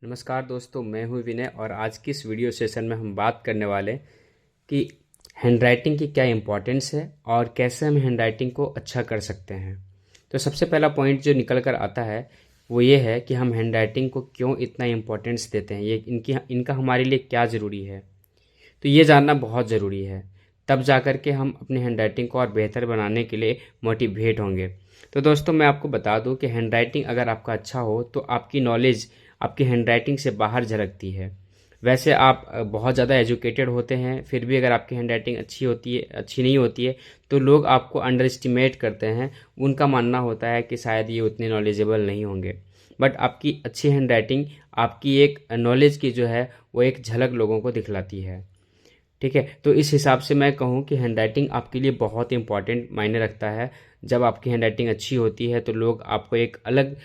नमस्कार दोस्तों, मैं हूं विनय और आज की इस वीडियो सेशन में हम बात करने वाले कि हैंडराइटिंग की क्या इम्पोर्टेंस है और कैसे हम हैंडराइटिंग को अच्छा कर सकते हैं। तो सबसे पहला पॉइंट जो निकल कर आता है वो ये है कि हम हैंडराइटिंग को क्यों इतना इम्पोर्टेंस देते हैं, ये इनका हमारे लिए क्या ज़रूरी है। तो ये जानना बहुत ज़रूरी है, तब जा कर के हम अपनी हैंडराइटिंग को और बेहतर बनाने के लिए मोटिवेट होंगे। तो दोस्तों, मैं आपको बता दूं कि हैंडराइटिंग अगर आपका अच्छा हो तो आपकी नॉलेज आपकी हैंडराइटिंग से बाहर झलकती है। वैसे आप बहुत ज़्यादा एजुकेटेड होते हैं, फिर भी अगर आपकी हैंडराइटिंग अच्छी नहीं होती है तो लोग आपको अंडर एस्टिमेट करते हैं। उनका मानना होता है कि शायद ये उतने नॉलेजेबल नहीं होंगे। बट आपकी अच्छी हैंडराइटिंग आपकी एक नॉलेज की जो है वो एक झलक लोगों को दिखलाती है। ठीक है, तो इस हिसाब से मैं कहूँ कि हैंडराइटिंग आपके लिए बहुत इंपॉर्टेंट मायने रखता है। जब आपकी हैंडराइटिंग अच्छी होती है तो लोग आपको एक अलग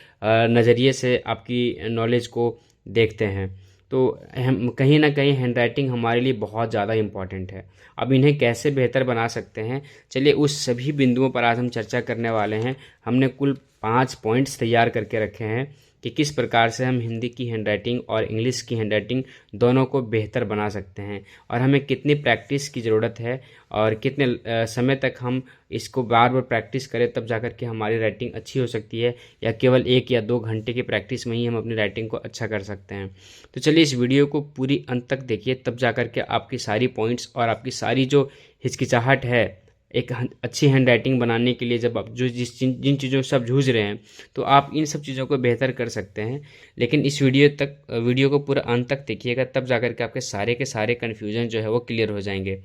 नज़रिए से आपकी नॉलेज को देखते हैं। तो हम कहीं ना कहीं हैंडराइटिंग हमारे लिए बहुत ज़्यादा इम्पॉर्टेंट है। अब इन्हें कैसे बेहतर बना सकते हैं, चलिए उस सभी बिंदुओं पर आज हम चर्चा करने वाले हैं। हमने कुल 5 पॉइंट्स तैयार करके रखे हैं कि किस प्रकार से हम हिंदी की हैंडराइटिंग और इंग्लिश की हैंडराइटिंग दोनों को बेहतर बना सकते हैं और हमें कितनी प्रैक्टिस की ज़रूरत है और कितने समय तक हम इसको बार बार प्रैक्टिस करें तब जाकर के हमारी राइटिंग अच्छी हो सकती है, या केवल 1 या 2 घंटे की प्रैक्टिस में ही हम अपनी राइटिंग को अच्छा कर सकते हैं। तो चलिए इस वीडियो को पूरी अंत तक देखिए, तब जाकर के आपकी सारी पॉइंट्स और आपकी सारी जो हिचकिचाहट है एक अच्छी हैंड राइटिंग बनाने के लिए, जब आप जिन चीज़ों से आप जूझ रहे हैं तो आप इन सब चीज़ों को बेहतर कर सकते हैं। लेकिन इस वीडियो को पूरा अंत तक देखिएगा, तब जाकर के आपके सारे के सारे कन्फ्यूजन जो है वो क्लियर हो जाएंगे।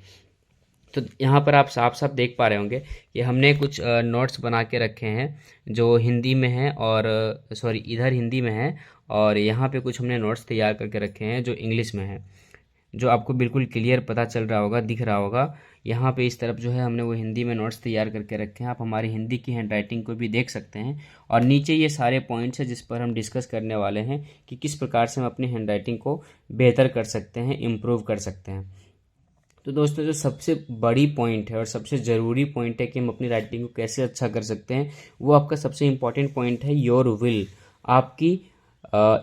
तो यहाँ पर आप साफ साफ देख पा रहे होंगे कि हमने कुछ नोट्स बना के रखे हैं जो हिंदी में है, और सॉरी इधर हिंदी में है, और यहाँ पे कुछ हमने नोट्स तैयार करके रखे हैं जो इंग्लिश में है, जो आपको बिल्कुल क्लियर पता चल रहा होगा, दिख रहा होगा। यहाँ पे इस तरफ जो है हमने वो हिंदी में नोट्स तैयार करके रखे हैं। आप हमारी हिंदी की हैंड राइटिंग को भी देख सकते हैं, और नीचे ये सारे पॉइंट्स हैं जिस पर हम डिस्कस करने वाले हैं कि किस प्रकार से हम अपनी हैंड राइटिंग को बेहतर कर सकते हैं, इम्प्रूव कर सकते हैं। तो दोस्तों, जो सबसे बड़ी पॉइंट है और सबसे ज़रूरी पॉइंट है कि हम अपनी राइटिंग को कैसे अच्छा कर सकते हैं, वो आपका सबसे इम्पॉर्टेंट पॉइंट है योर विल। आपकी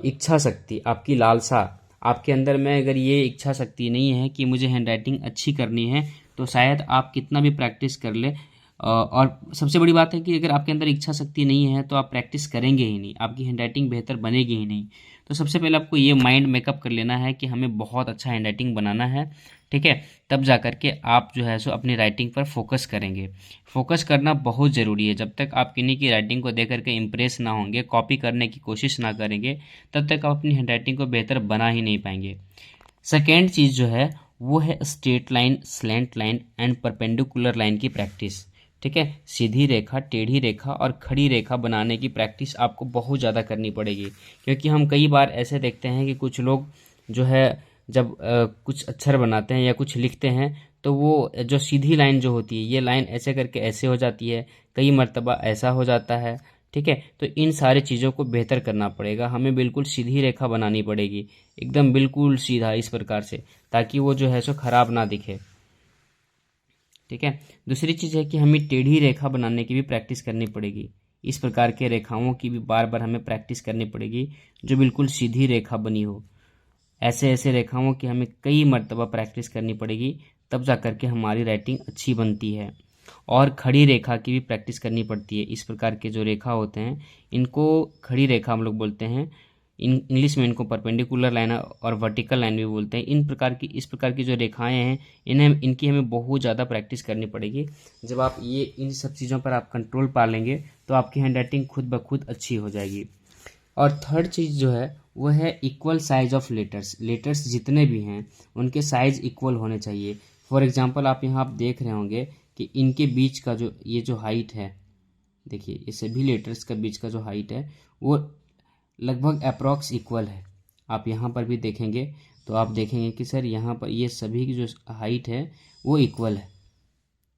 इच्छा शक्ति, आपकी लालसा। आपके अंदर में अगर ये इच्छा शक्ति नहीं है कि मुझे हैंडराइटिंग अच्छी करनी है, तो शायद आप कितना भी प्रैक्टिस कर ले, और सबसे बड़ी बात है कि अगर आपके अंदर इच्छा शक्ति नहीं है तो आप प्रैक्टिस करेंगे ही नहीं, आपकी हैंडराइटिंग बेहतर बनेगी ही नहीं। तो सबसे पहले आपको ये माइंड मेकअप कर लेना है कि हमें बहुत अच्छा हैंडराइटिंग बनाना है। ठीक है, तब जा कर के आप जो है सो अपनी राइटिंग पर फोकस करेंगे। फोकस करना बहुत ज़रूरी है। जब तक आप किन्हीं की राइटिंग को देख करके इम्प्रेस ना होंगे, कॉपी करने की कोशिश ना करेंगे, तब तक आप अपनी हैंडराइटिंग को बेहतर बना ही नहीं पाएंगे। सेकेंड चीज़ जो है वो है straight line, slant line and perpendicular line की प्रैक्टिस। ठीक है, सीधी रेखा, टेढ़ी रेखा और खड़ी रेखा बनाने की प्रैक्टिस आपको बहुत ज़्यादा करनी पड़ेगी, क्योंकि हम कई बार ऐसे देखते हैं कि कुछ लोग जो है जब कुछ अक्षर बनाते हैं या कुछ लिखते हैं तो वो जो सीधी लाइन जो होती है, ये लाइन ऐसे करके ऐसे हो जाती है, कई मर्तबा ऐसा हो जाता है। ठीक है, तो इन सारी चीज़ों को बेहतर करना पड़ेगा, हमें बिल्कुल सीधी रेखा बनानी पड़ेगी, एकदम बिल्कुल सीधा इस प्रकार से, ताकि वो जो है सो खराब ना दिखे। ठीक है, दूसरी चीज़ है कि हमें टेढ़ी रेखा बनाने की भी प्रैक्टिस करनी पड़ेगी। इस प्रकार के रेखाओं की भी बार बार हमें प्रैक्टिस करनी पड़ेगी जो बिल्कुल सीधी रेखा बनी हो। ऐसे ऐसे रेखाओं की हमें कई मर्तबा प्रैक्टिस करनी पड़ेगी, तब जा कर के हमारी राइटिंग अच्छी बनती है। और खड़ी रेखा की भी प्रैक्टिस करनी पड़ती है। इस प्रकार के जो रेखा होते हैं इनको खड़ी रेखा हम लोग बोलते हैं। इंग्लिश में इनको परपेंडिकुलर लाइन और वर्टिकल लाइन भी बोलते हैं। इस प्रकार की जो रेखाएं हैं इनकी हमें बहुत ज़्यादा प्रैक्टिस करनी पड़ेगी। जब आप इन सब चीज़ों पर आप कंट्रोल पा लेंगे तो आपकी हैंड राइटिंग खुद ब खुद अच्छी हो जाएगी। और थर्ड चीज़ जो है वो है equal size of letters. Letters जितने भी हैं उनके साइज इक्वल होने चाहिए। फॉर एग्जांपल आप यहाँ आप देख रहे होंगे कि इनके बीच का जो ये जो हाइट है, देखिए ये सभी लेटर्स का बीच का जो हाइट है वो लगभग अप्रॉक्स इक्वल है। आप यहाँ पर भी देखेंगे तो आप देखेंगे कि सर यहाँ पर ये सभी की जो हाइट है वो इक्वल है।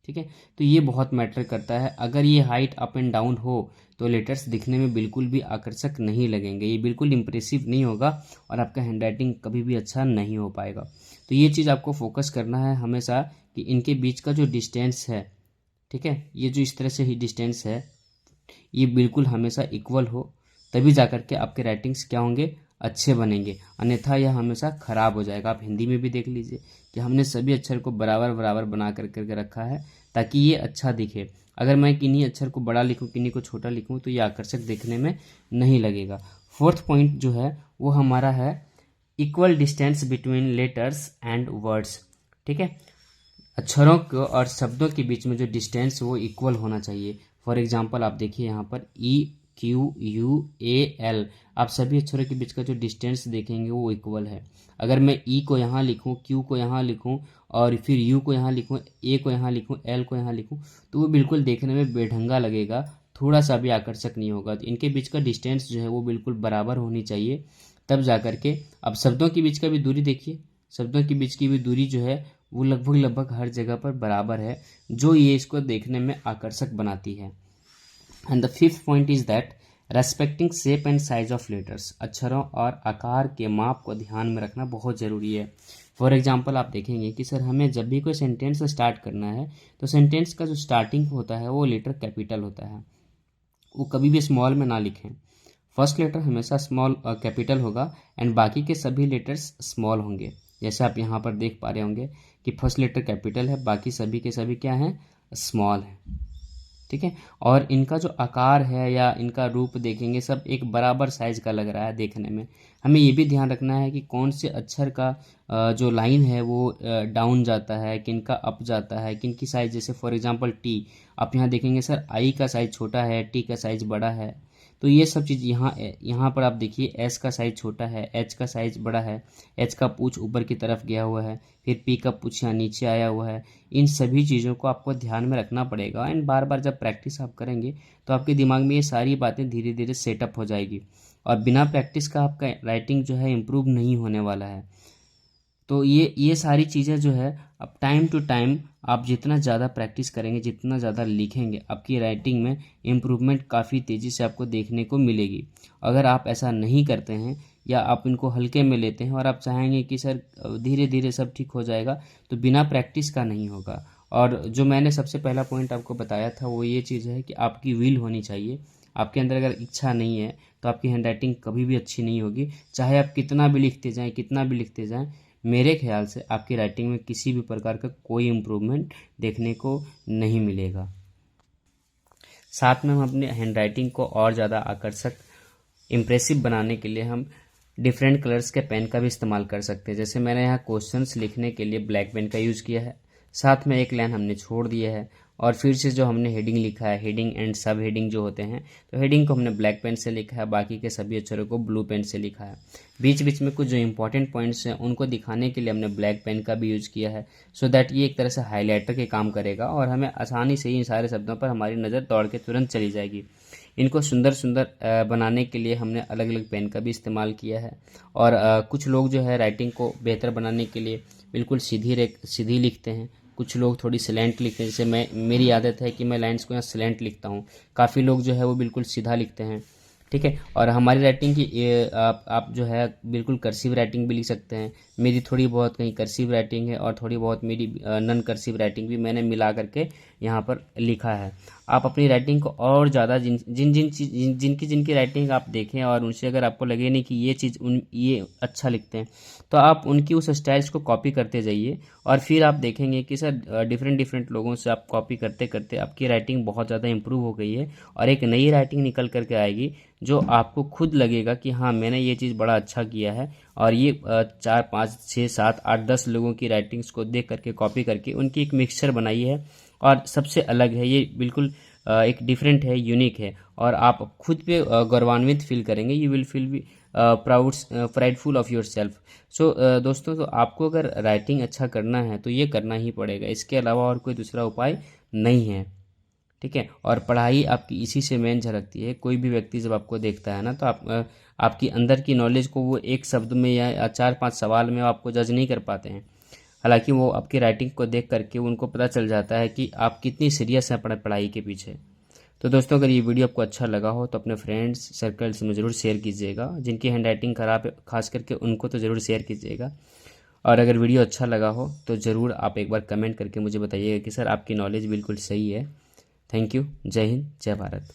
ठीक है, तो ये बहुत मैटर करता है। अगर ये हाइट अप एंड डाउन हो तो लेटर्स दिखने में बिल्कुल भी आकर्षक नहीं लगेंगे, ये बिल्कुल इम्प्रेसिव नहीं होगा और आपका हैंडराइटिंग कभी भी अच्छा नहीं हो पाएगा। तो ये चीज़ आपको फोकस करना है हमेशा कि इनके बीच का जो डिस्टेंस है, ठीक है, ये जो इस तरह से ही डिस्टेंस है, ये बिल्कुल हमेशा इक्वल हो, तभी जा कर के आपके राइटिंग्स क्या होंगे, अच्छे बनेंगे, अन्यथा यह हमेशा ख़राब हो जाएगा। आप हिंदी में भी देख लीजिए कि हमने सभी अक्षर को बराबर बराबर बना करके रखा है ताकि ये अच्छा दिखे। अगर मैं किन्हीं अक्षर को बड़ा लिखूँ, किन्हीं को छोटा लिखूँ, तो ये आकर्षक दिखने में नहीं लगेगा। फोर्थ पॉइंट जो है वो हमारा है equal distance between letters and words. ठीक है, अक्षरों को और शब्दों के बीच में जो डिस्टेंस वो इक्वल होना चाहिए। फॉर एग्जांपल आप देखिए यहाँ पर EQUAL, आप सभी अक्षरों के बीच का जो डिस्टेंस देखेंगे वो इक्वल है। अगर मैं E को यहाँ लिखूँ, Q को यहाँ लिखूँ और फिर U को यहाँ लिखूँ, A को यहाँ लिखूँ, L को यहाँ लिखूँ, तो वो बिल्कुल देखने में बेढंगा लगेगा, थोड़ा सा भी आकर्षक नहीं होगा। तो इनके बीच का डिस्टेंस जो है वो बिल्कुल बराबर होनी चाहिए, तब जा करके। अब शब्दों के बीच का भी दूरी देखिए, शब्दों के बीच की भी दूरी जो है वो लगभग हर जगह पर बराबर है, जो ये इसको देखने में आकर्षक बनाती है। And the fifth point is that respecting shape and size of letters, अक्षरों और आकार के माप को ध्यान में रखना बहुत ज़रूरी है। फॉर एग्जाम्पल आप देखेंगे कि सर हमें जब भी कोई सेंटेंस स्टार्ट करना है तो सेंटेंस का जो स्टार्टिंग होता है वो लेटर कैपिटल होता है, वो कभी भी स्मॉल में ना लिखें। फर्स्ट लेटर हमेशा स्मॉल कैपिटल होगा एंड बाकी के सभी लेटर्स स्मॉल होंगे। जैसे आप यहाँ पर देख पा रहे होंगे कि फर्स्ट लेटर कैपिटल है, बाकी सभी के सभी क्या हैं, स्मॉल है। ठीक है, और इनका जो आकार है या इनका रूप देखेंगे सब एक बराबर साइज का लग रहा है देखने में। हमें ये भी ध्यान रखना है कि कौन से अक्षर का जो लाइन है वो डाउन जाता है, किन का अप जाता है, किन की साइज। जैसे फॉर एग्जांपल टी, आप यहाँ देखेंगे सर आई का साइज छोटा है, टी का साइज बड़ा है। तो ये सब चीज़ यहाँ पर आप देखिए, एस का साइज छोटा है, एच का साइज बड़ा है, एच का पूछ ऊपर की तरफ गया हुआ है, फिर पी का पूछ यहाँ नीचे आया हुआ है। इन सभी चीज़ों को आपको ध्यान में रखना पड़ेगा एंड बार बार जब प्रैक्टिस आप करेंगे तो आपके दिमाग में ये सारी बातें धीरे धीरे सेटअप हो जाएगी, और बिना प्रैक्टिस का आपका राइटिंग जो है इम्प्रूव नहीं होने वाला है। तो ये सारी चीज़ें जो है अब टाइम टू टाइम आप जितना ज़्यादा प्रैक्टिस करेंगे, जितना ज़्यादा लिखेंगे, आपकी राइटिंग में इम्प्रूवमेंट काफ़ी तेज़ी से आपको देखने को मिलेगी। अगर आप ऐसा नहीं करते हैं या आप इनको हल्के में लेते हैं और आप चाहेंगे कि सर धीरे धीरे सब ठीक हो जाएगा, तो बिना प्रैक्टिस का नहीं होगा। और जो मैंने सबसे पहला पॉइंट आपको बताया था वो ये चीज़ है कि आपकी विल होनी चाहिए। आपके अंदर अगर इच्छा नहीं है तो आपकी हैंड राइटिंग कभी भी अच्छी नहीं होगी, चाहे आप कितना भी लिखते जाएं, कितना भी लिखते जाएं। मेरे ख्याल से आपकी राइटिंग में किसी भी प्रकार का कोई इम्प्रूवमेंट देखने को नहीं मिलेगा। साथ में हम अपनी हैंड राइटिंग को और ज़्यादा आकर्षक, इम्प्रेसिव बनाने के लिए हम डिफरेंट कलर्स के पेन का भी इस्तेमाल कर सकते हैं। जैसे मैंने यहाँ क्वेश्चंस लिखने के लिए ब्लैक पेन का यूज़ किया है, साथ में एक लाइन हमने छोड़ दिया है, और फिर से जो हमने हेडिंग लिखा है, हेडिंग एंड सब हेडिंग जो होते हैं, तो हेडिंग को हमने ब्लैक पेन से लिखा है, बाकी के सभी अक्षरों को ब्लू पेन से लिखा है। बीच बीच में कुछ जो इंपॉर्टेंट पॉइंट्स हैं उनको दिखाने के लिए हमने ब्लैक पेन का भी यूज़ किया है, सो दैट ये एक तरह से हाईलाइटर के काम करेगा और हमें आसानी से इन सारे शब्दों पर हमारी नज़र दौड़ के तुरंत चली जाएगी। इनको सुंदर सुंदर बनाने के लिए हमने अलग अलग पेन का भी इस्तेमाल किया है। और कुछ लोग जो है राइटिंग को बेहतर बनाने के लिए बिल्कुल सीधी लिखते हैं, कुछ लोग थोड़ी स्लैंट लिखते हैं। जैसे मेरी आदत है कि मैं लाइंस को यहाँ स्लैंट लिखता हूँ, काफ़ी लोग जो है वो बिल्कुल सीधा लिखते हैं। ठीक है, और हमारी राइटिंग की आप जो है बिल्कुल कर्सिव राइटिंग भी लिख सकते हैं। मेरी थोड़ी बहुत कहीं कर्सिव राइटिंग है और थोड़ी बहुत मेरी नॉन कर्सिव राइटिंग भी मैंने मिला करके यहाँ पर लिखा है। आप अपनी राइटिंग को और ज़्यादा जिनकी राइटिंग आप देखें और उनसे अगर आपको लगे नहीं कि ये अच्छा लिखते हैं, तो आप उनकी उस स्टाइल्स को कॉपी करते जाइए, और फिर आप देखेंगे कि सर डिफरेंट लोगों से आप कॉपी करते करते आपकी राइटिंग बहुत ज़्यादा इंप्रूव हो गई है, और एक नई राइटिंग निकल करके आएगी जो आपको खुद लगेगा कि हाँ मैंने ये चीज़ बड़ा अच्छा किया है। और ये 4 5 6 7 8 10 लोगों की राइटिंग्स को देख करके कॉपी करके उनकी एक मिक्सचर बनाई है, और सबसे अलग है ये, बिल्कुल एक डिफरेंट है, यूनिक है, और आप खुद पे गौरवान्वित फील करेंगे। You will feel be prideful of yourself. So दोस्तों, तो आपको अगर राइटिंग अच्छा करना है तो ये करना ही पड़ेगा, इसके अलावा और कोई दूसरा उपाय नहीं है। ठीक है, और पढ़ाई आपकी इसी से मेन झलकती है। कोई भी व्यक्ति जब आपको देखता है ना, तो आपकी अंदर की नॉलेज को वो एक शब्द में या 4 5 सवाल में आपको जज नहीं कर पाते हैं। हालांकि वो आपकी राइटिंग को देख करके उनको पता चल जाता है कि आप कितनी सीरियस हैं पढ़ाई के पीछे। तो दोस्तों, अगर ये वीडियो आपको अच्छा लगा हो तो अपने फ्रेंड्स सर्कल्स में ज़रूर शेयर कीजिएगा। जिनकी हैंड राइटिंग ख़राब है खास करके उनको तो ज़रूर शेयर कीजिएगा। और अगर वीडियो अच्छा लगा हो तो ज़रूर आप एक बार कमेंट करके मुझे बताइएगा कि सर आपकी नॉलेज बिल्कुल सही है। Thank you. जय हिंद, जय भारत।